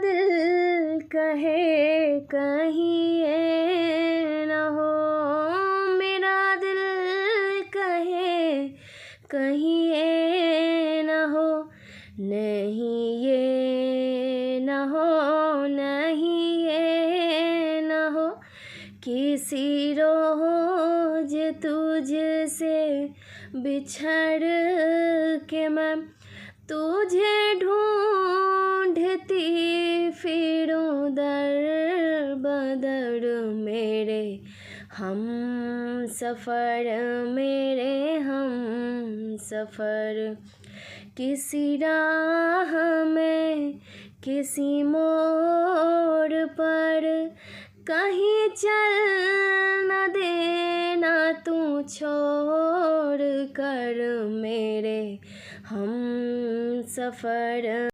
दिल कहे कहीं ये न हो, मेरा दिल कहे कहीं ये न हो, नहीं ये न हो, नहीं ये न हो, किसी रोज तुझसे बिछड़ के मैं तुझे ढूंढती फिरूं दर बदर, मेरे हम सफ़र, मेरे हम सफ़र, किसी राह में किसी मोड़ पर कहीं चल न देना तू छोड़ कर, मेरे हम सफ़र।